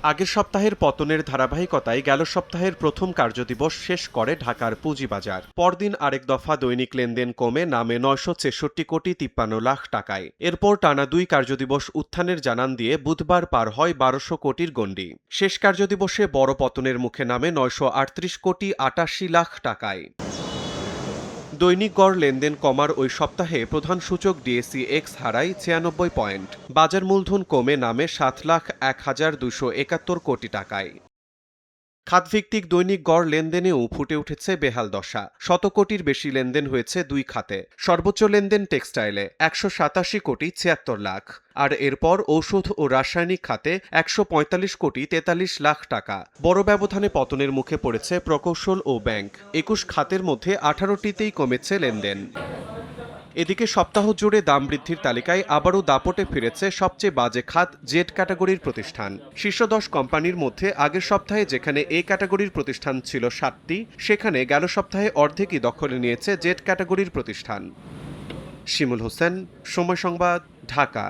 আগের সপ্তাহের পতনের ধারাবাহিকতায় গেল সপ্তাহের প্রথম কার্যদিবস শেষ করে ঢাকার পুঁজিবাজার। পরদিন আরেক দফা দৈনিক লেনদেন কমে নামে 966,53,00,000 টাকায়। এরপর টানা 2 কার্যদিবস উত্থানের জানান দিয়ে বুধবার পার হয় 1200 কোটির গণ্ডি। শেষ কার্যদিবসে বড় পতনের মুখে নামে 938,88,00,000 টাকায়। দৈনিক গড় লেনদেন কমার ওই সপ্তাহে প্রধান সূচক ডিএসইএক্স হারায় 96 পয়েন্ট। বাজার মূলধন কমে নামে 7,01,271 কোটি টাকায়। খাতভিত্তিক দৈনিক গড় লেনদেনেও ফুটে উঠেছে বেহাল দশা। 100 কোটির বেশি লেনদেন হয়েছে 2 খাতে। সর্বোচ্চ লেনদেন টেক্সটাইলে 187,76,00,000 আর এরপর ঔষধ ও রাসায়নিক খাতে 145,43,00,000 টাকা। বড় ব্যবধানে পতনের মুখে পড়েছে প্রকৌশল ও ব্যাংক। 21 খাতের মধ্যে 18টিতেই কমেছে লেনদেন। এদিকে সপ্তাহ জুড়ে দাম বৃদ্ধির তালিকায় আবারও দাপটে ফিরেছে সবচেয়ে বাজে খাত জেড ক্যাটাগরির প্রতিষ্ঠান। শীর্ষ 10 কোম্পানির মধ্যে আগের সপ্তাহে যেখানে এ ক্যাটাগরির প্রতিষ্ঠান ছিল 7টি, সেখানে গেল সপ্তাহে অর্ধেকই দখলে নিয়েছে জেড ক্যাটাগরির প্রতিষ্ঠান। শিমুল হোসেন, সময় সংবাদ, ঢাকা।